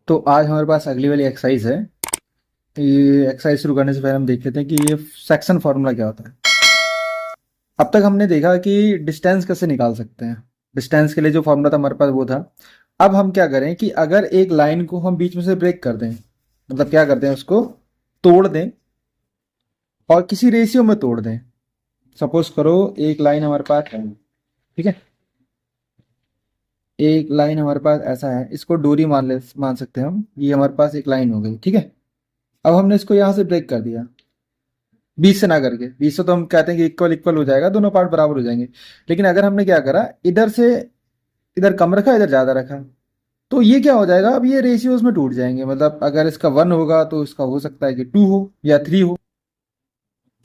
तो आज हमारे पास अगली वाली एक्सरसाइज है। ये एक्सरसाइज शुरू करने से पहले हम देख लेते हैं कि ये सेक्शन फार्मूला क्या होता है। अब तक हमने देखा कि डिस्टेंस कैसे निकाल सकते हैं। डिस्टेंस के लिए जो फार्मूला था हमारे पास वो था। अब हम क्या करें कि अगर एक लाइन को हम बीच में से ब्रेक कर दें, मतलब क्या करते हैं, उसको तोड़ दें और किसी रेशियो में तोड़ दें। सपोज करो एक लाइन हमारे पास है, ठीक है। एक लाइन हमारे पास ऐसा है, इसको डोरी मान सकते हैं हम। ये हमारे पास एक लाइन हो गई, ठीक है। अब हमने इसको यहां से ब्रेक कर दिया, 20 से ना करके। 20 से तो हम कहते हैं कि इक्वल इक्वल हो जाएगा, दोनों पार्ट बराबर हो जाएंगे। लेकिन अगर हमने क्या करा, इधर से इधर कम रखा, इधर ज्यादा रखा, तो ये क्या हो जाएगा, अब ये रेशियोज में टूट जाएंगे। मतलब अगर इसका 1 होगा तो इसका हो सकता है कि 2 हो या 3 हो,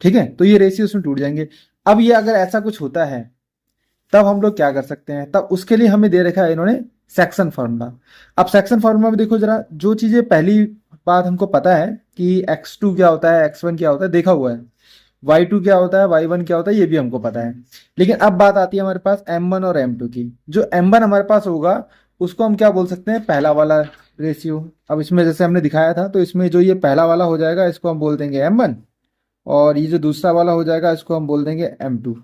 ठीक है। तो ये रेशियोज में टूट जाएंगे। अब ये अगर ऐसा कुछ होता है तब हम लोग क्या कर सकते हैं, तब उसके लिए हमें दे रखा है इन्होंने सेक्शन फार्मूला। अब सेक्शन फार्मूला में देखो जरा, जो चीजें पहली बात हमको पता है कि x2 क्या होता है, x1 क्या होता है, देखा हुआ है। y2 क्या होता है, y1 क्या होता है, ये भी हमको पता है। लेकिन अब बात आती है हमारे पास m1 और m2 की। जो m1 हमारे पास होगा उसको हम क्या बोल सकते हैं, पहला वाला रेशियो। अब इसमें जैसे हमने दिखाया था, तो इसमें जो ये पहला वाला हो जाएगा इसको हम बोल देंगे m1, और ये जो दूसरा वाला हो जाएगा इसको हम बोल देंगे m2।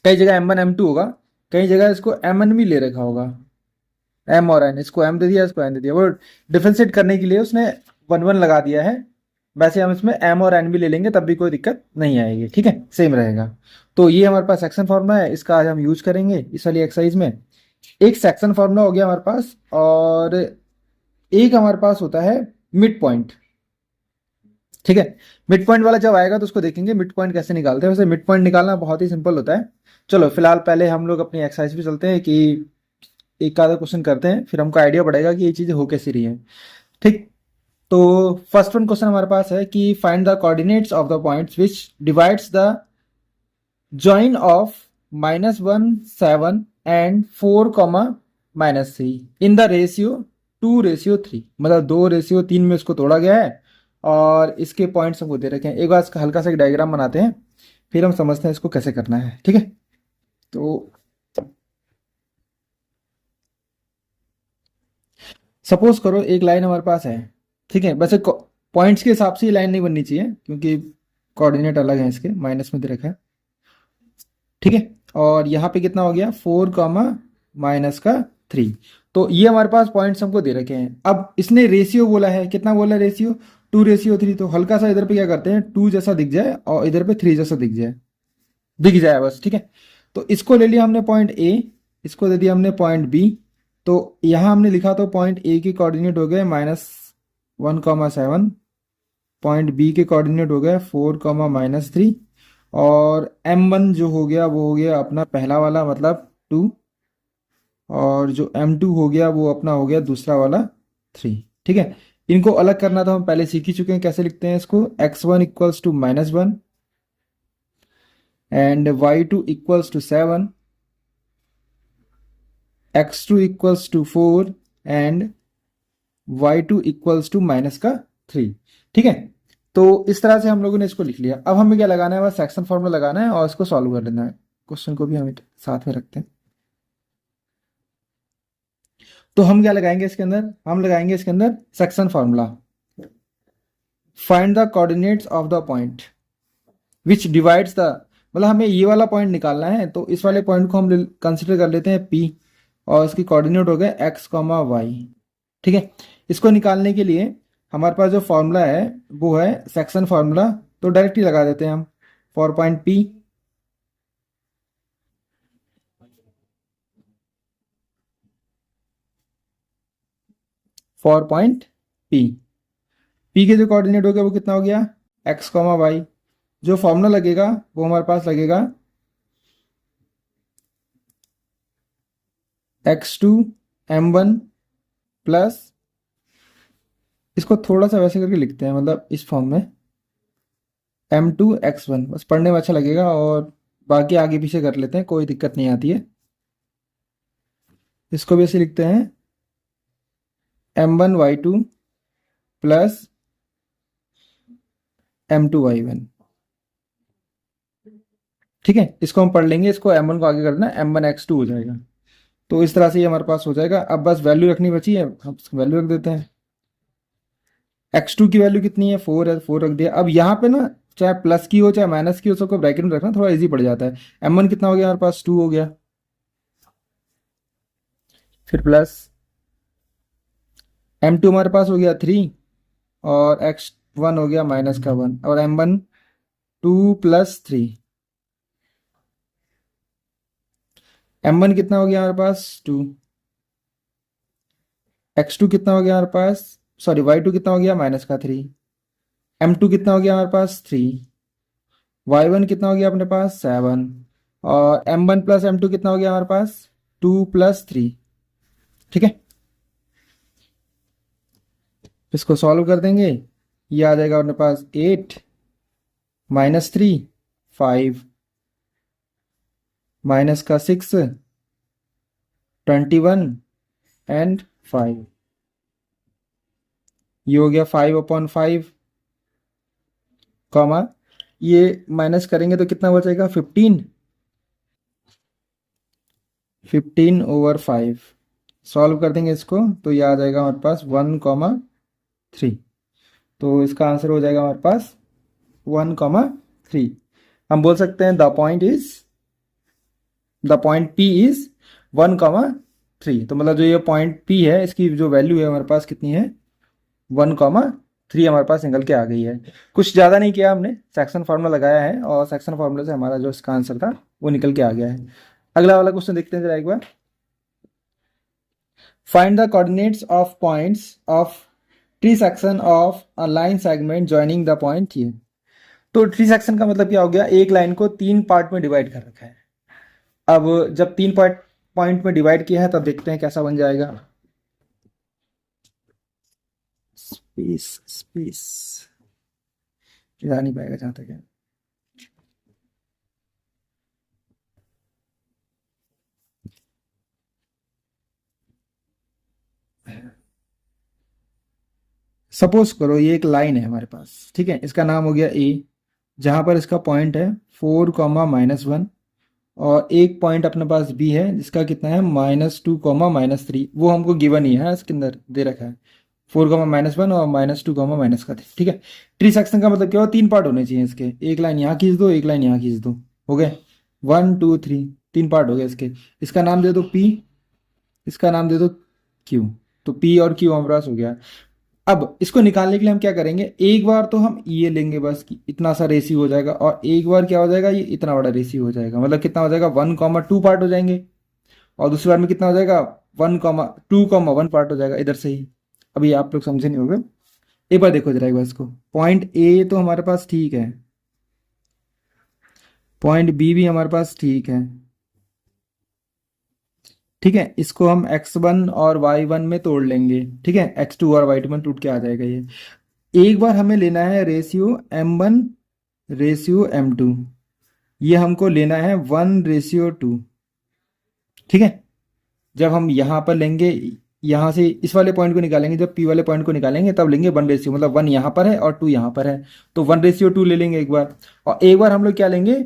कई जगह m1 m2 होगा, कई जगह इसको mn भी ले रखा होगा। m और n, इसको m दे दिया, इसको n दे दिया, वो डिफरेंशिएट करने के लिए उसने 1 1 लगा दिया है। वैसे हम इसमें m और n भी ले लेंगे तब भी कोई दिक्कत नहीं आएगी, ठीक है, सेम रहेगा। तो ये हमारे पास सेक्शन फार्मूला है, इसका आज हम यूज करेंगे इस वाली एक्सरसाइज में। एक सेक्शन फार्मूला हो गया हमारे पास, और एक हमारे पास होता है मिड पॉइंट, ठीक है। मिड पॉइंट वाला जब आएगा तो उसको देखेंगे मिड पॉइंट कैसे निकालते हैं। वैसे मिड पॉइंट निकालना बहुत ही सिंपल होता है। चलो फिलहाल पहले हम लोग अपनी एक्सरसाइज पे चलते हैं कि एक आधा क्वेश्चन करते हैं, फिर हमको आइडिया पड़ेगा कि ये चीजें हो कैसी रही हैं, ठीक। तो फर्स्ट वन क्वेश्चन हमारे पास है कि find the coordinates of the points which divides the join of -1 7 and 4 -3 in the ratio 2:3। मतलब 2:3 में इसको तोड़ा गया है और इसके पॉइंट्स हमको दे रखे हैं। एक बार इसका हल्का सा एक डायग्राम बनाते हैं, फिर हम समझते हैं इसको कैसे करना है, ठीक है। तो सपोज करो एक लाइन हमारे पास है, ठीक है। वैसे पॉइंट्स के हिसाब से ये लाइन नहीं बननी चाहिए क्योंकि कोऑर्डिनेट अलग है, इसके माइनस में दे रखा है, ठीक है। और यहाँ पे कितना हो गया, 4 -3। तो ये हमारे पास पॉइंट्स हमको दे रखे हैं। अब इसने रेशियो बोला है, कितना बोला रेशियो, 2:3। तो हल्का सा इधर पे क्या करते हैं, 2 जैसा दिख जाए और इधर पे 3 जैसा दिख जाए बस, ठीक है। तो इसको ले लिया हमने पॉइंट ए, इसको दे दिया हमने पॉइंट बी। तो यहाँ हमने लिखा तो पॉइंट ए के कोऑर्डिनेट हो गए -1 7, पॉइंट बी के कोऑर्डिनेट हो गए 4 -3, और m1 जो हो गया वो हो गया अपना पहला वाला मतलब 2, और जो m2 हो गया वो अपना हो गया दूसरा वाला 3, ठीक है। इनको अलग करना तो हम पहले सीख ही चुके हैं, कैसे लिखते हैं इसको, x1 equals to -1 and y2 equals to 7, x2 equals to 4 and y2 equals to -3, ठीक है। तो इस तरह से हम लोगों ने इसको लिख लिया। अब हमें क्या लगाना है, बस सेक्शन फॉर्मूला लगाना है और इसको सॉल्व कर लेना है। क्वेश्चन को भी हम साथ में रखते हैं। तो हम क्या लगाएंगे इसके अंदर, हम लगाएंगे इसके अंदर section formula. Find the coordinates of the point which divides the, मतलब हमें ये वाला पॉइंट निकालना है, तो इस वाले पॉइंट को हम कंसिडर कर लेते हैं P, और इसकी कोऑर्डिनेट हो गए x, y, ठीक है। इसको निकालने के लिए हमारे पास जो फॉर्मूला है वो है सेक्शन फॉर्मूला, तो डायरेक्टली लगा देते हैं हम। For point P, for point P के जो कोऑर्डिनेट हो गया वो कितना हो गया, x, y। जो फॉर्मूला लगेगा वो हमारे पास लगेगा x2 m1 प्लस, इसको थोड़ा सा वैसे करके लिखते हैं, मतलब इस फॉर्म में m2 x1, बस पढ़ने में अच्छा लगेगा, और बाकी आगे पीछे कर लेते हैं, कोई दिक्कत नहीं आती है। इसको भी ऐसे लिखते हैं m1 y2 plus m2 y1, ठीक है। इसको हम पढ़ लेंगे, इसको m1 को आगे करना, m1 x2 हो जाएगा। तो इस तरह से ये हमारे पास हो जाएगा। अब बस वैल्यू रखनी बची है, हम वैल्यू रख देते हैं। x2 की वैल्यू कितनी है, 4 है, 4 रख दिया। अब यहाँ पे ना चाहे प्लस की हो चाहे माइनस की हो, सबको ब्रैकेट में रखना थोड़ा इजी पड़ जाता है। m1 कितना हो गया हमारे पास, 2 हो गया, फिर प्लस m2 हमारे पास हो गया 3, और x1 हो गया माइनस का 1, और m1 2 प्लस 3, m1 कितना हो गया हमारे पास 2, x2 कितना हो गया हमारे पास, सॉरी y2 कितना हो गया माइनस का 3, m2 कितना हो गया हमारे पास 3, y1 कितना हो गया अपने पास 7, और m1 प्लस m2 कितना हो गया हमारे पास 2 प्लस 3। ठीक है, इसको सॉल्व कर देंगे, ये आ जाएगा अपने पास 8 माइनस 3 5 माइनस का 6 21 एंड 5, ये हो गया 5/5, कॉमा ये माइनस करेंगे तो कितना बचेगा 15, 15/5। सॉल्व कर देंगे इसको तो ये आ जाएगा हमारे पास 1,3। तो इसका आंसर हो जाएगा हमारे पास 1,3। हम बोल सकते हैं द पॉइंट P इज 1,3। तो मतलब जो ये पॉइंट P है इसकी जो वैल्यू है हमारे पास कितनी है, 1,3 हमारे पास निकल के आ गई है। कुछ ज़्यादा नहीं किया हमने, सेक्शन फार्मूला लगाया है और सेक्शन फार्मूला से हमारा जो इसका आंसर था वो निकल के आ गया है। अगला वाला क्वेश्चन देखते हैं जरा एक बार। Find the coordinates of points of trisection of a line segment joining the point ये। तो ट्री सेक्शन का मतलब क्या हो गया, एक लाइन को 3 पार्ट में डिवाइड कर रखा है। अब जब 3 पॉइंट में डिवाइड किया है तब देखते हैं कैसा बन जाएगा। स्पेस स्पेस जा नहीं पाएगा जहां तक है। सपोज करो ये एक लाइन है हमारे पास, ठीक है, इसका नाम हो गया ए, जहां पर इसका पॉइंट है 4,-1, और एक पॉइंट अपने पास बी है जिसका कितना है -2,-3। वो हमको गिवन ही है, इसके अंदर दे रखा है 4,-1 और -2,-3। ठीक है, ट्री सेक्शन का मतलब क्या हो, 3 पार्ट होने चाहिए इसके। एक लाइन यहाँ खींच दो, एक लाइन यहाँ खींच दो, हो गए 1 2 3, 3 पार्ट हो गए इसके। इसका नाम दे दो पी, इसका नाम दे दो क्यू। तो पी और क्यू हमारे पास हो गया। अब इसको निकालने के लिए हम क्या करेंगे, एक बार तो हम ये लेंगे बस कि इतना सा रेशियो हो जाएगा, और एक बार क्या हो जाएगा, ये इतना बड़ा रेशियो हो जाएगा। मतलब कितना हो जाएगा 1,2 पार्ट हो जाएंगे, और दूसरी बार में कितना हो जाएगा 1,2,1 पार्ट हो जाएगा इधर से ही। अभी आप लोग समझे नहीं होंगे, एक बार देखो जरा एक बार इसको। पॉइंट ए तो हमारे पास ठीक है, पॉइंट बी भी हमारे पास ठीक है, ठीक है, इसको हम x1 और y1 में तोड़ लेंगे, ठीक है, x2 और y2 में टूट के आ जाएगा ये। एक बार हमें लेना है रेशियो m1 रेशियो m2, ये हमको लेना है 1:2। ठीक है, जब हम यहाँ पर लेंगे, यहाँ से इस वाले पॉइंट को निकालेंगे, जब P वाले पॉइंट को निकालेंगे तब लेंगे 1:, मतलब 1 यहाँ पर है और 2 यहाँ पर है, तो 1:2 ले लेंगे एक बार। और एक बार हम लोग क्या लेंगे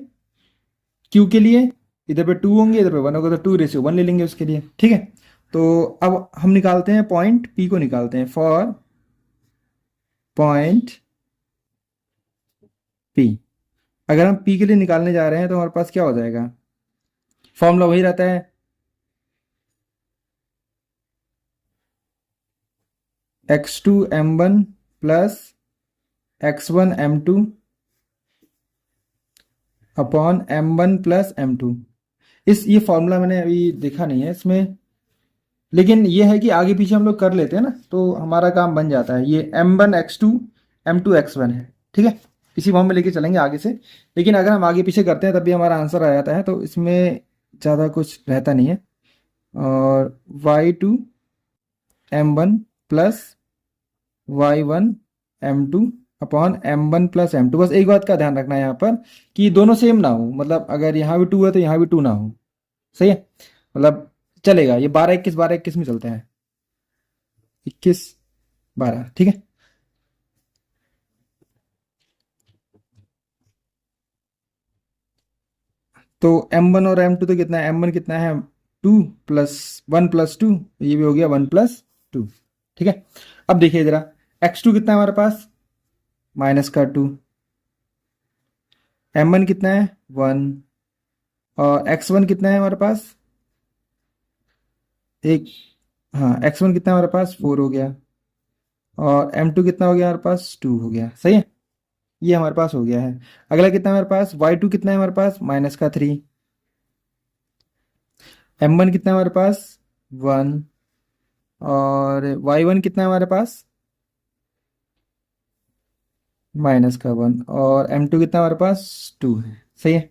Q के लिए, इधर पे 2 होंगे इधर पे 1 होगा, तो 2:1 ले लेंगे उसके लिए। ठीक है, तो अब हम निकालते हैं पॉइंट P को निकालते हैं। फॉर पॉइंट P, अगर हम P के लिए निकालने जा रहे हैं तो हमारे पास क्या हो जाएगा, फॉर्मूला वही रहता है, x2 m1 plus x1 m2 upon m1 plus m2। ये फॉर्मूला मैंने अभी देखा नहीं है इसमें, लेकिन ये है कि आगे पीछे हम लोग कर लेते हैं ना तो हमारा काम बन जाता है। ये m1 x2 m2 x1 है, ठीक है, इसी फॉर्म में लेके चलेंगे आगे से। लेकिन अगर हम आगे पीछे करते हैं तब भी हमारा आंसर आ जाता है, तो इसमें ज़्यादा कुछ रहता नहीं है। और y2 m1 plus y1 m2 upon m1 plus m2। बस एक बात का ध्यान रखना है यहाँ पर कि दोनों सेम ना हो, मतलब अगर यहाँ भी 2 है तो यहाँ भी 2 ना हो, सही है, मतलब चलेगा। ये 12 21 में चलते हैं, 21 12, ठीक है। तो m1 और m2 तो कितना है, m1 कितना है 2 प्लस 1 प्लस 2, ये भी हो गया 1 प्लस 2। ठीक है, अब देखिए जरा x2 कितना है हमारे पास, -2, m1 कितना है 1, और x1 कितना है हमारे पास एक, हाँ x1 कितना है हमारे पास 4 हो गया, और m2 कितना हो गया हमारे पास 2 हो गया, सही है। ये हमारे पास हो गया है। अगला कितना है हमारे पास, y2 कितना है हमारे पास -3, m1 कितना है हमारे पास 1, और y1 कितना है हमारे पास -1, और m2 कितना है हमारे पास 2 है, सही है।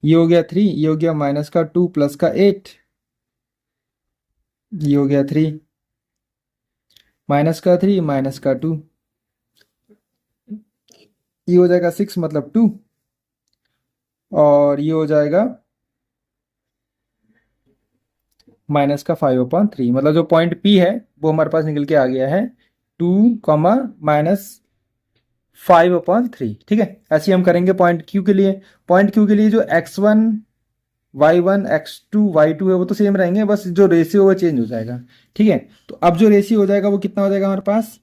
ये हो गया 3, ये हो गया -2 +8, ये हो गया 3, -3 -2, ये हो जाएगा 6 मतलब 2, और ये हो जाएगा -5/3, मतलब जो पॉइंट P है वो हमारे पास निकल के आ गया है 2, -5/3, ठीक है। ऐसे ही हम करेंगे पॉइंट Q के लिए। पॉइंट Q के लिए जो x1 y1 x2 y2 है वो तो सेम रहेंगे, बस जो रेशियो वो चेंज हो जाएगा, ठीक है। तो अब जो रेशियो हो जाएगा वो कितना हो जाएगा हमारे पास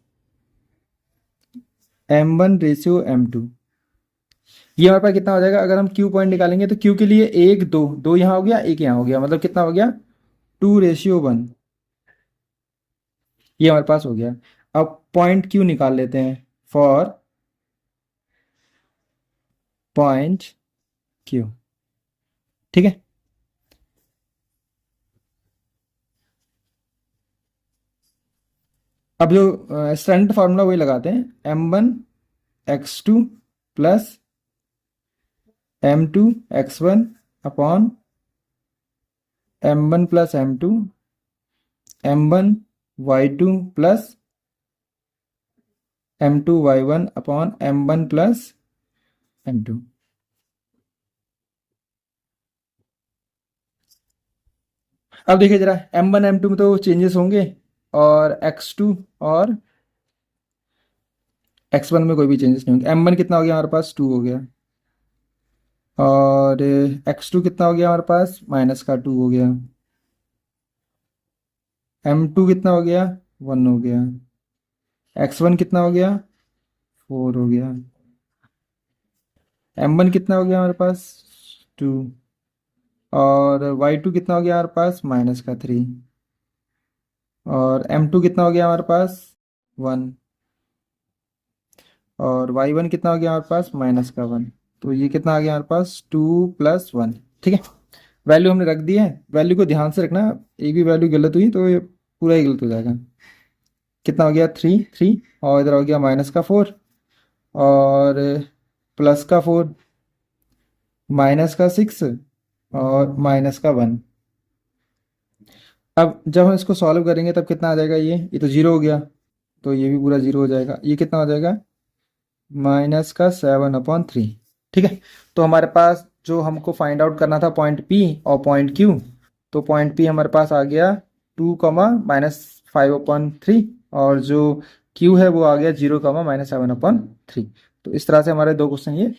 m1:m2। ये हमारे पास कितना हो जाएगा, अगर हम Q पॉइंट निकालेंगे तो Q के लिए 1 2 2 यहाँ हो गया, 1 यहाँ हो गया, मतलब कितना हो गया 2:1। ये हमारे पास हो गया। अब पॉइंट Q निकाल लेते हैं फॉर पॉइंट Q, ठीक है। अब जो स्टैंडर्ड फार्मूला वही लगाते हैं, m1x2 plus m2x1 upon m1 plus m2 m1y2 plus m2y1 upon m1 plus m2। अब देखिए जरा m1 m2 में तो चेंजेस होंगे, और x2 और x1 में कोई भी चेंजेस नहीं होंगे। m1 कितना हो गया हमारे पास 2 हो गया, और x2 कितना हो गया हमारे पास -2 हो गया, m2 कितना हो गया 1 हो गया, x1 कितना हो गया 4 हो गया, m1 कितना हो गया हमारे पास 2, और y2 कितना हो गया हमारे पास -3, और m2 कितना हो गया हमारे पास 1, और y1 कितना हो गया हमारे पास -1। तो ये कितना आ गया हमारे पास 2 + 1, ठीक है। वैल्यू हमने रख दी है। वैल्यू को ध्यान से रखना, एक भी वैल्यू गलत हुई तो ये पूरा ही गलत हो जाएगा। कितना हो गया 3 3, और इधर हो गया -4, और +4, -6, और -1। अब जब हम इसको सॉल्व करेंगे तब कितना आ जाएगा, ये तो 0 हो गया, तो ये भी पूरा 0 हो जाएगा। ये कितना हो जाएगा -7/3, ठीक है। तो हमारे पास जो हमको फाइंड आउट करना था पॉइंट P और पॉइंट Q, तो पॉइंट P हमारे पास आ गया 2, -5/3, और जो Q है वो आ गया 0, -7/3। तो इस तरह से हमारे दो क्वेश्चन ये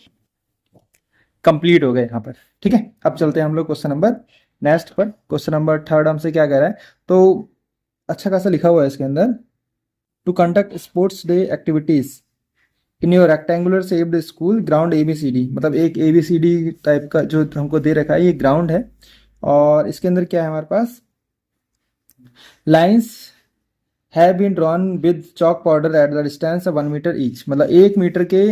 कंप्लीट हो गए यहाँ पर, ठीक है। अब चलते हैं हम लोग क्वेश्चन नंबर नेक्स्ट पर। क्वेश्चन नंबर 3 हमसे क्या कह रहा है, तो अच्छा खासा लिखा हुआ है इसके अंदर, to conduct sports day activities in your rectangular shaped school ground ABCD, मतलब एक ABCD टाइप का जो हमको दे रखा है, ये ग्राउंड है, और इसके अंदर क्या है हमारे पास lines have been drawn with chalk powder at the distance 1 metre each, मतलब 1 मीटर के,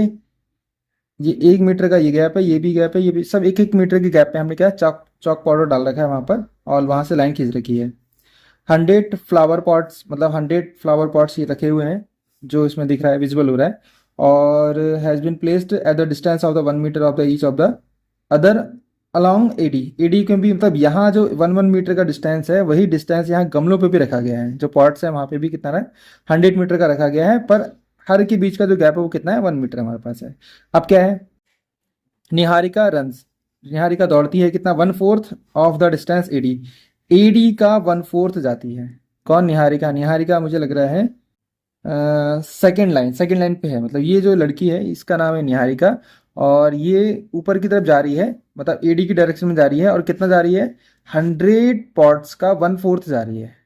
ये 1 मीटर का ये गैप है, ये भी गैप है, ये भी, सब 1 1 मीटर के गैप पे हमने क्या चॉक चॉक पाउडर डाल रखा है वहां पर, और वहां से लाइन खींच रखी है। 100 फ्लावर पॉट्स, मतलब 100 फ्लावर पॉट्स ये रखे हुए हैं, जो इसमें दिख रहा है, विजिबल हो रहा है, और has been placed at the distance of the 1 metre of the each of the other along AD के भी, मतलब यहाँ जो 1 मीटर का डिस्टेंस है वही डिस्टेंस यहाँ गमलों पे भी रखा गया है, जो पॉट्स है वहाँ पे भी कितना है 100 मीटर का रखा गया है, पर हर के बीच का जो गैप है वो कितना है 1 मीटर हमारे पास है। अब क्या है, निहारिका रन्स, निहारिका दौड़ती है कितना 1/4 ऑफ द डिस्टेंस AD का 1/4 जाती है। कौन निहारिका, निहारिका मुझे लग रहा है सेकंड लाइन पे है, मतलब ये जो लड़की है इसका नाम है निहारिका, और ये ऊपर की तरफ जा रही है, मतलब AD की डायरेक्शन में जा रही है, और कितना जा रही है 100 पॉट्स का 1/4 जा रही है,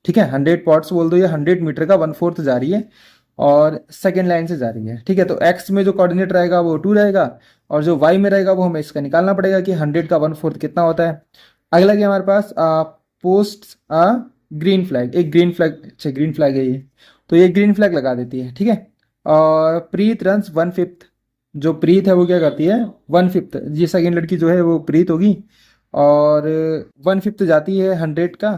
ठीक है, 100 पॉट्स बोल दो, ये 100 मीटर का 1/4 जा रही है और सेकेंड लाइन से जा रही है। ठीक है, तो एक्स में जो कोऑर्डिनेट रहेगा वो 2 रहेगा और जो वाई में रहेगा वो हमें इसका निकालना पड़ेगा कि 100 का 1/4 कितना होता है। अगला क्या हमारे पास, पोस्ट अ ग्रीन फ्लैग, एक ग्रीन फ्लैग, अच्छा ग्रीन फ्लैग है ये, तो ये ग्रीन फ्लैग लगा देती है। ठीक है, और प्रीत रन्स 1/5, जो प्रीत है वो क्या करती है 1/5, ये सेकेंड लड़की जो है वो प्रीत होगी और 1/5 जाती है 100 का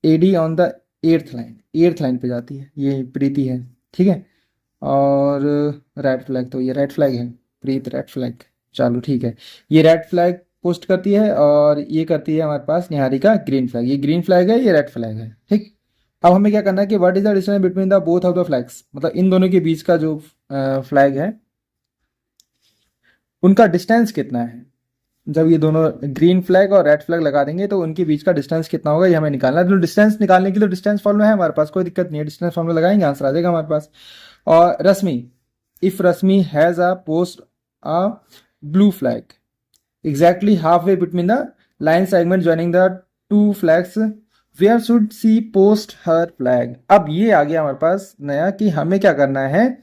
AD on the earth line पे जाती है, ये प्रीति है। ठीक है, और रेड फ्लैग, तो ये रेड फ्लैग है, प्रीत रेड फ्लैग। चलो ठीक है, ये रेड फ्लैग पोस्ट करती है और ये करती है हमारे पास निहारिका ग्रीन फ्लैग, ये ग्रीन फ्लैग है, ये रेड फ्लैग है। ठीक, अब हमें क्या करना है कि what is the distance between the both of the flags, मतलब इन दोनों के बीच का जो फ्लैग है उनका डिस्टेंस कितना है। जब ये दोनों ग्रीन फ्लैग और रेड फ्लैग लगा देंगे तो उनके बीच का डिस्टेंस कितना होगा ये हमें निकालना है। तो डिस्टेंस निकालने के लिए डिस्टेंस फॉर्मूला है हमारे पास, कोई दिक्कत नहीं है, डिस्टेंस फॉर्मूला लगाएंगे आंसर आ जाएगा हमारे पास। और Rashmi, if Rashmi has a post a blue flag exactly half way between the line segment joining the two flags, where should she post her flag. अब ये आ गया हमारे पास नया कि हमें क्या करना है,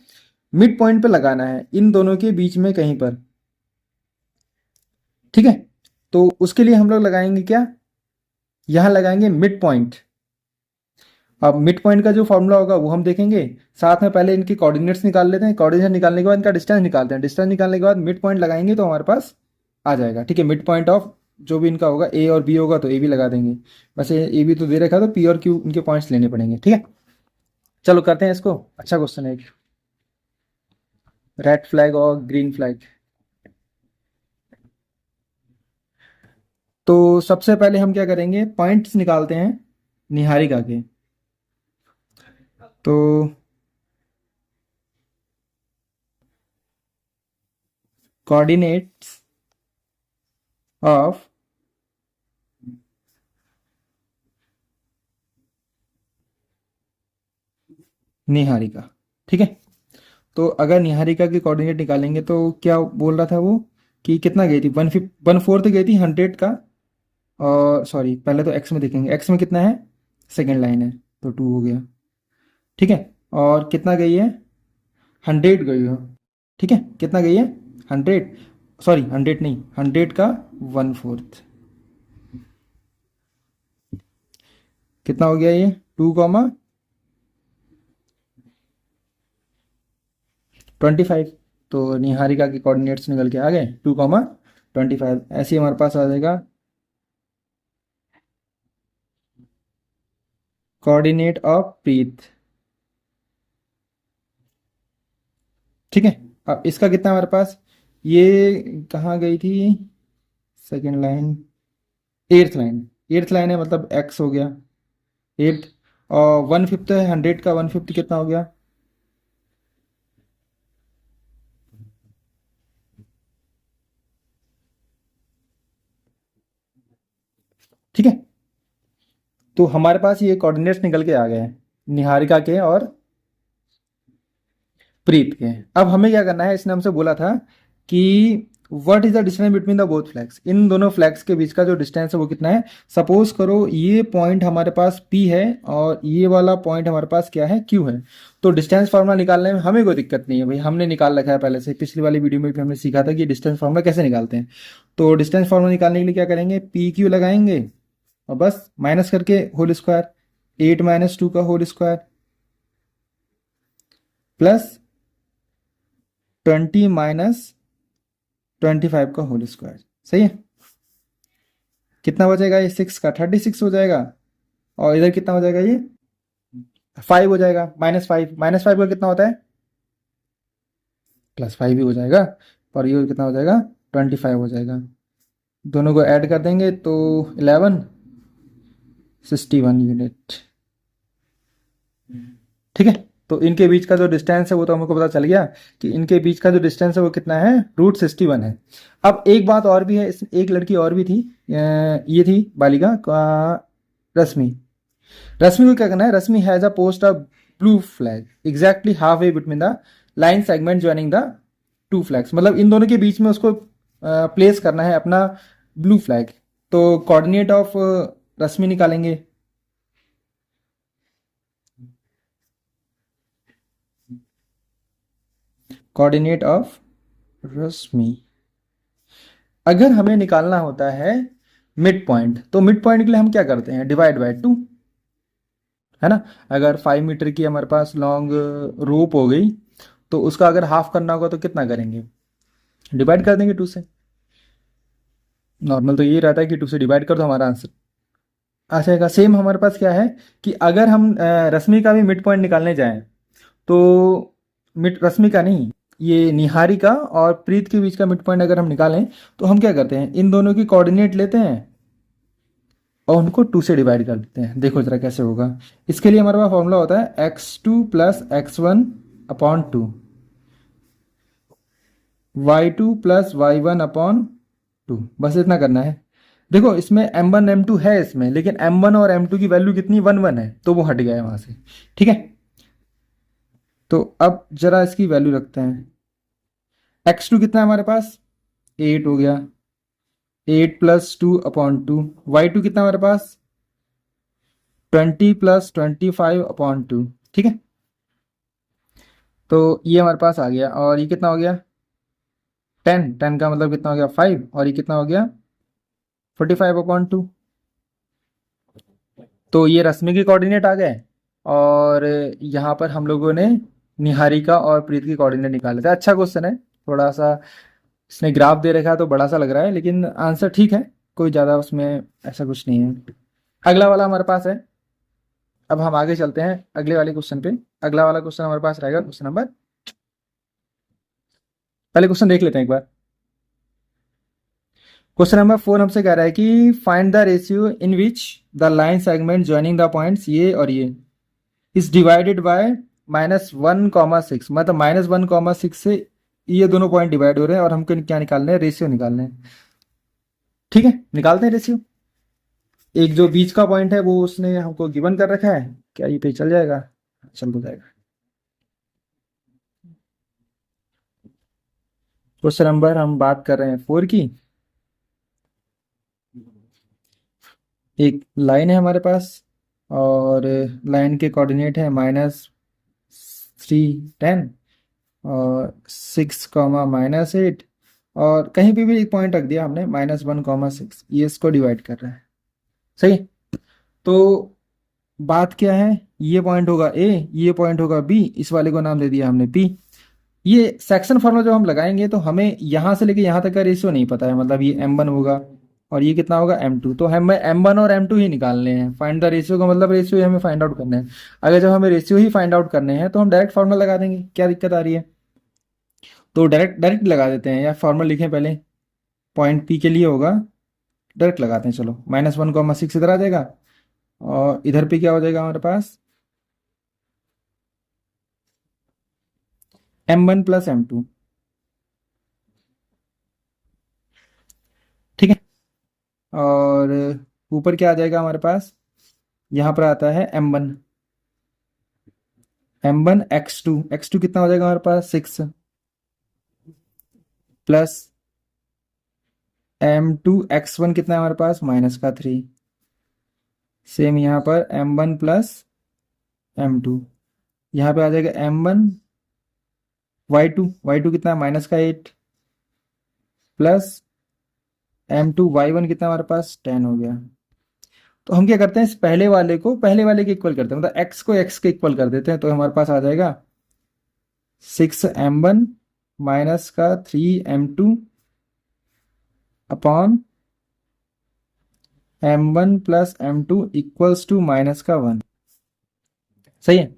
मिड पॉइंट पे लगाना है इन दोनों के बीच में कहीं पर। ठीक है, तो उसके लिए हम लोग लगाएंगे क्या, यहां लगाएंगे मिड पॉइंट। अब मिड पॉइंट का जो फॉर्मूला होगा वो हम देखेंगे, साथ में पहले इनकी कोऑर्डिनेट्स निकाल लेते हैं, कोऑर्डिनेट निकालने के बाद इनका डिस्टेंस निकालते हैं, डिस्टेंस निकालने के बाद मिड पॉइंट लगाएंगे तो हमारे पास आ जाएगा। ठीक है, मिड पॉइंट ऑफ जो भी इनका होगा, ए और बी होगा तो ए भी लगा देंगे, वैसे ए बी तो दे रखा है तो पी और क्यू इनके पॉइंट्स लेने पड़ेंगे। ठीक है, चलो करते हैं इसको, अच्छा क्वेश्चन है, रेड फ्लैग और ग्रीन फ्लैग। तो सबसे पहले हम क्या करेंगे, पॉइंट्स निकालते हैं निहारिका के। तो कोऑर्डिनेट्स ऑफ निहारिका। ठीक है, तो अगर निहारिका के कोऑर्डिनेट निकालेंगे तो क्या बोल रहा था वो कि कितना गई थी, 1/4 गई थी 100 का, और सॉरी पहले तो एक्स में देखेंगे, एक्स में कितना है, सेकेंड लाइन है तो 2 हो गया। ठीक है, और कितना गई है, 100 गई हो। ठीक है, कितना गई है 100, सॉरी 100 नहीं, 100 का 1/4 कितना हो गया ये 2,25। तो निहारिका के कोऑर्डिनेट्स निकल के आ गए 2,25, ऐसे ही हमारे पास आ जाएगा कोऑर्डिनेट ऑफ प्रीत। ठीक है, अब इसका कितना हमारे पास, ये कहाँ गई थी, सेकेंड लाइन, एर्थ लाइन है, मतलब एक्स हो गया एर्थ, और 1/5 है 100 का 1/5 कितना हो गया, ठीक है। तो हमारे पास ये कोऑर्डिनेट्स निकल के आ गए हैं निहारिका के और प्रीत के। अब हमें क्या करना है, इसने हमसे बोला था कि what is the distance between the both flags, इन दोनों फ्लैग्स के बीच का जो डिस्टेंस है वो कितना है। सपोज करो ये पॉइंट हमारे पास P है और ये वाला पॉइंट हमारे पास क्या है, Q है। तो डिस्टेंस फार्मूला निकालने में हमें कोई दिक्कत नहीं है भाई, हमने निकाल रखा है पहले से, पिछली वाली वीडियो में भी हमने सीखा था कि डिस्टेंस फार्मूला कैसे निकालते हैं। तो डिस्टेंस फार्मूला निकालने के लिए क्या करेंगे, PQ लगाएंगे और बस माइनस करके होल स्क्वायर, 8 - 2 का होल स्क्वायर प्लस 20 - 25 का होल स्क्वायर। सही है, कितना बचेगा ये 6 का 36 हो जाएगा, और इधर कितना हो जाएगा ये 5 हो जाएगा, -5 का कितना होता है +5 ही हो जाएगा, और ये कितना हो जाएगा 25 हो जाएगा। दोनों को ऐड कर देंगे तो 1161 यूनिट। ठीक है, तो इनके बीच का जो डिस्टेंस है वो तो हमको पता चल गया कि इनके बीच का जो डिस्टेंस है वो कितना है, √61 है। अब एक बात और भी है, एक लड़की और भी थी, ये थी बालिका रश्मि। रश्मि को क्या करना है, Rashmi has a post a blue flag exactly half way between the line segment joining the two flags, मतलब इन दोनों के बीच में उसको प्लेस करना है अपना ब्लू फ्लैग। तो कोऑर्डिनेट ऑफ रश्मि निकालेंगे, कोऑर्डिनेट ऑफ रश्मि। अगर हमें निकालना होता है मिड पॉइंट, तो मिड पॉइंट के लिए हम क्या करते हैं, डिवाइड बाय 2, है ना। अगर 5 मीटर की हमारे पास लॉन्ग रोप हो गई, तो उसका अगर हाफ करना होगा तो कितना करेंगे, डिवाइड कर देंगे 2 से। नॉर्मल तो यही रहता है कि 2 से डिवाइड कर दो, हमारा आंसर आ जाएगा। सेम हमारे पास क्या है कि अगर हम रश्मि का भी मिड पॉइंट निकालने जाएं, तो मिड रश्मि का नहीं, ये निहारिका और प्रीत के बीच का मिड पॉइंट अगर हम निकालें, तो हम क्या करते हैं, इन दोनों की कोऑर्डिनेट लेते हैं और उनको 2 से डिवाइड कर देते हैं। देखो जरा कैसे होगा। इसके लिए हमारे पास फॉर्मूला होता है x2 plus x1 upon 2, y2 plus y1 upon 2, बस इतना करना है। देखो इसमें m1 m2 है इसमें, लेकिन m1 और m2 की वैल्यू कितनी 1 1 है, तो वो हट गया है वहां से। ठीक है, तो अब जरा इसकी वैल्यू रखते हैं। x2 कितना है हमारे पास, 8 हो गया, 8 प्लस 2 अपॉन 2। y2 कितना हमारे पास, 20 प्लस 25 अपॉन 2। ठीक है, तो ये हमारे पास आ गया, और ये कितना हो गया, 10, 10 का मतलब कितना हो गया 5, और ये कितना हो गया 45/2। तो ये रश्मि के कोऑर्डिनेट आ गए, और यहाँ पर हम लोगों ने निहारिका और प्रीत की कोऑर्डिनेट निकाले थे। अच्छा क्वेश्चन है, थोड़ा सा इसने ग्राफ दे रखा है तो बड़ा सा लग रहा है, लेकिन आंसर ठीक है, कोई ज़्यादा उसमें ऐसा कुछ नहीं है। अगला वाला हमारे पास है, अब हम आगे चलते हैं अगले वाले क्वेश्चन पे। अगला वाला क्वेश्चन हमारे पास रहेगा क्वेश्चन नंबर, पहले क्वेश्चन देख लेते हैं एक बार। क्वेश्चन नंबर 4 हमसे कह रहा है कि find the ratio in which the line segment joining the points ये और ये इज डिवाइडेड बाय -1,6, मतलब -1,6 से ये दोनों पॉइंट डिवाइड हो रहे हैं, और हमको क्या निकालना है, रेशियो निकालना है। ठीक है, निकालते हैं रेशियो। एक जो बीच का पॉइंट है वो उसने हमको गिवन कर रखा है, क्या ये पे चल जाएगा, चल तो जाएगा। क्वेश्चन नंबर हम बात कर रहे हैं 4 की। एक लाइन है हमारे पास, और लाइन के कोऑर्डिनेट है -3 10 और 6, -8, और कहीं पे भी एक पॉइंट रख दिया हमने -1, 6, ये इसको डिवाइड कर रहा है। सही है? तो बात क्या है, ये पॉइंट होगा ए, ये पॉइंट होगा बी, इस वाले को नाम दे दिया हमने पी। ये सेक्शन फॉर्मूला जो हम लगाएंगे, तो हमें यहाँ से लेके यहाँ तक का रेशियो नहीं पता है, मतलब ये m1 होगा और ये कितना होगा m2, तो हमें m1 और m2 ही निकालने हैं। फाइंड द रेशियो का मतलब रेशियो ही हमें फाइंड आउट करना है। अगर जब हमें रेशियो ही फाइंड आउट करने हैं, तो हम डायरेक्ट फॉर्मूला लगा देंगे, क्या दिक्कत आ रही है। तो डायरेक्ट डायरेक्ट लगा देते हैं, या फॉर्मूला लिखें पहले, पॉइंट पी के लिए होगा, डायरेक्ट लगाते हैं। चलो -1,6 इधर आ जाएगा, और इधर पे क्या हो जाएगा हमारे पास, m1 प्लस m2। ठीक है, और ऊपर क्या आ जाएगा हमारे पास, यहाँ पर आता है m1, x2, x2 कितना हो जाएगा हमारे पास 6, प्लस m2 x1 कितना है हमारे पास -3। सेम यहाँ पर m1 प्लस m2, यहाँ पे आ जाएगा m1 y2 कितना है -8, प्लस m2 y1 कितना हमारे पास 10 हो गया। तो हम क्या करते हैं, इस पहले वाले को पहले वाले के इक्वल करते हैं, मतलब x को x के इक्वल कर देते हैं, तो हमारे पास आ जाएगा 6m1 -3m2 upon m1 plus m2 equals to -1। सही है,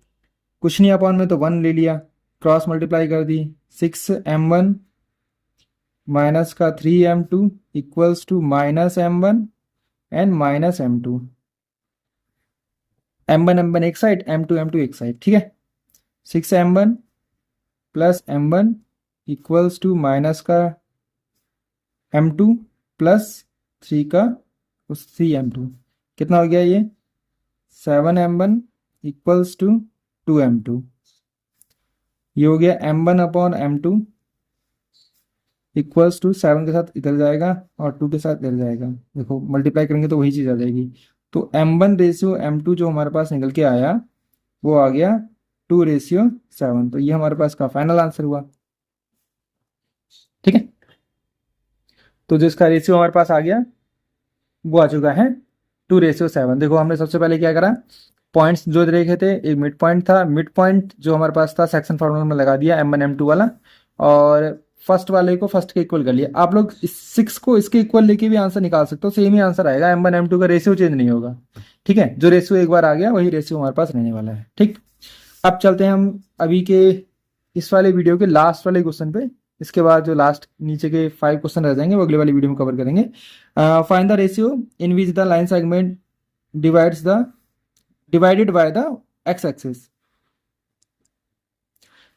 कुछ नहीं, अपॉन में तो 1 ले लिया, क्रॉस मल्टीप्लाई कर दी, 6m1 -3m2 equals to -m1 and -m2, m1 एक साइड, m2 एक साइड। ठीक है, 6m1 plus m1 equals to -m2 plus 3m2, कितना हो गया ये 7m1 इक्वल्स टू 2m2। ये हो गया m1 upon m2 equals to 7 के साथ इधर जाएगा और 2 के साथ इधर जाएगा। देखो मल्टीप्लाई करेंगे तो वही चीज़ आ जाएगी। तो m1 रेशियो m2 जो हमारे पास निकल के आया, वो आ गया 2:7। तो ये हमारे पास का फाइनल आंसर हुआ। ठीक है। तो जो इसका रेशियो हमारे पास आ गया वो आ चुका है 2:7। देखो हमने सबसे पहले क्या करा, पॉइंट्स जो देखे थे, एक मिड पॉइंट था, मिड पॉइंट जो हमारे पास था सेक्शन फार्मूला में लगा दिया M1 M2 वाला, और फर्स्ट वाले को फर्स्ट के इक्वल कर लिया। आप लोग इस 6 को इसके इक्वल लेके भी आंसर निकाल सकते हो, सेम ही आंसर आएगा, M1 M2 का रेशियो चेंज नहीं होगा। ठीक है, जो रेशियो एक बार आ गया वही रेशियो हमारे पास रहने वाला है। ठीक, अब चलते हैं हम अभी के इस वाले वीडियो के लास्ट वाले क्वेश्चन पे। इसके बाद जो लास्ट नीचे के 5 क्वेश्चन रह जाएंगे वो अगले वाली वीडियो में कवर करेंगे। Find the ratio in which the line segment divided by the x axis.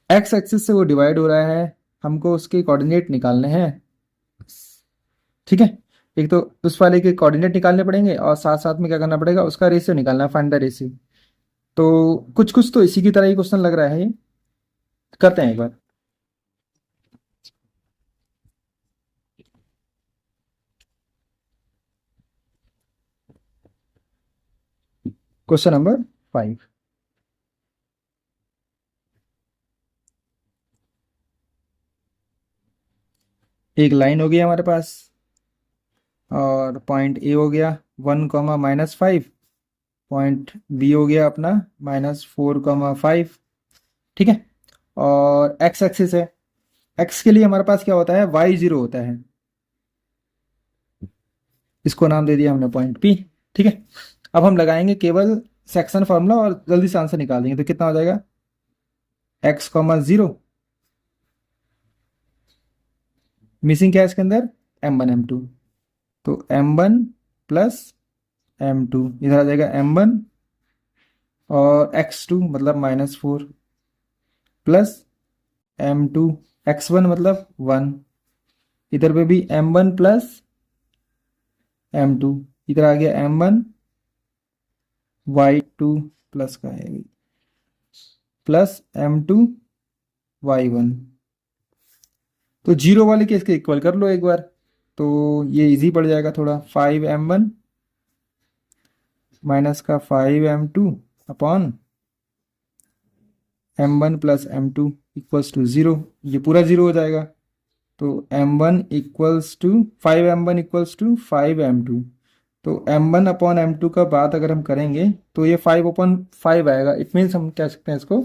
X axis से वो डिवाइड हो रहा है, हमको उसके कोऑर्डिनेट निकालने हैं। ठीक है, एक तो उस वाले के कोऑर्डिनेट निकालने पड़ेंगे और साथ साथ में क्या करना पड़ेगा, उसका रेशियो निकालना है, फाइंड द रेशियो। तो कुछ कुछ तो इसी की तरह ही क्वेश्चन लग रहा है, ये करते हैं एक बार। Question number 5। एक लाइन हो गई हमारे पास और पॉइंट ए हो गया 1, पॉइंट बी हो गया अपना -4, 5। ठीक है, और एक्स एक्सिस है, एक्स के लिए हमारे पास क्या होता है, y0 होता है, इसको नाम दे दिया हमने पॉइंट पी। ठीक है, अब हम लगाएंगे केवल सेक्शन फार्मूला और जल्दी से आंसर निकाल देंगे। तो कितना हो जाएगा, x, 0, मिसिंग क्या है इसके अंदर, M1 M2, तो M1 प्लस M2 इधर आ जाएगा M1 और x2 मतलब -4 प्लस M2, x1 मतलब 1, इधर पे भी M1 प्लस M2, इधर आ गया M1 y2 प्लस का है प्लस M2 y1। तो जीरो वाले के इसके इक्वल कर लो एक बार, तो ये इजी पड़ जाएगा थोड़ा। 5M1 माइनस का 5M2 upon M1 plus M2 equals to 0, ये पूरा 0 हो जाएगा। तो M1 equals to 5M1 equals to 5M2, तो M1 अपॉन M2 का बात अगर हम करेंगे तो ये 5/5 आएगा। इट मीन्स हम कह सकते हैं इसको,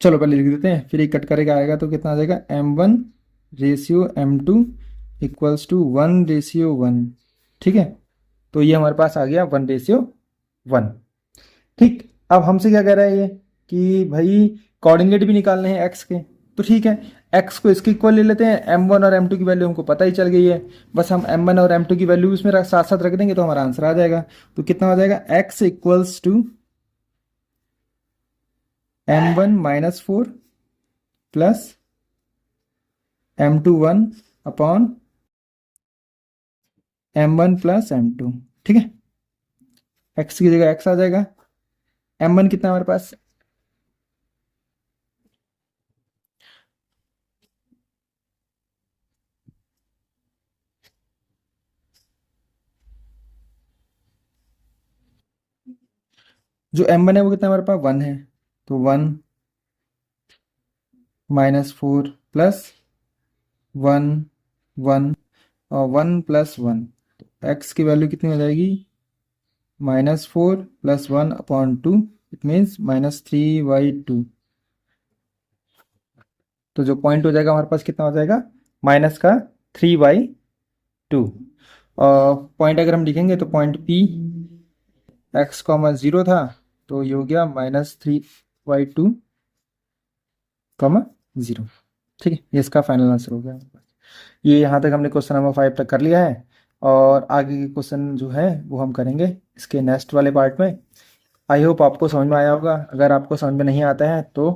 चलो पहले लिख देते हैं फिर एक कट करेगा आएगा, तो कितना आ जाएगा, M1/M2 इक्वल्स टू 1/1। ठीक है, तो ये हमारे पास आ गया 1/1। ठीक, अब हमसे क्या कह रहा है ये कि भाई कोऑर्डिनेट भी निकालने हैं एक्स के, तो ठीक है, एक्स को इसके इक्वल ले लेते हैं। M1 और M2 की वैल्यू हमको पता ही चल गई है, बस हम M1 और M2 की वैल्यू इसमें साथ साथ रख देंगे तो हमारा आंसर आ जाएगा। तो कितना हो जाएगा, x equals to M1 -4 plus M2 1 upon M1 plus M2। ठीक है, x की जगह x आ जाएगा। M1 कितना हमारे पास, जो M1 है वो कितना हमारे पास 1 है, तो 1 -4 प्लस 1 1 और 1 प्लस 1, तो x की वैल्यू कितनी हो जाएगी, -4 प्लस 1 अपॉन 2, इट मीन्स -3/2। तो जो पॉइंट हो जाएगा हमारे पास कितना हो जाएगा, -3/2। और पॉइंट अगर हम लिखेंगे तो पॉइंट P x, 0 था, तो ये हो गया -3/2, 0। ठीक है, ये इसका फाइनल आंसर हो गया। ये यहाँ तक हमने क्वेश्चन नंबर 5 तक कर लिया है, और आगे के क्वेश्चन जो है वो हम करेंगे इसके नेक्स्ट वाले पार्ट में। आई होप आपको समझ में आया होगा। अगर आपको समझ में नहीं आता है तो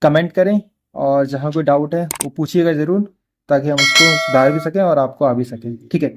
कमेंट करें, और जहाँ कोई डाउट है वो पूछिएगा ज़रूर, ताकि हम उसको सुधार भी सकें और आपको आ भी सकें। ठीक है।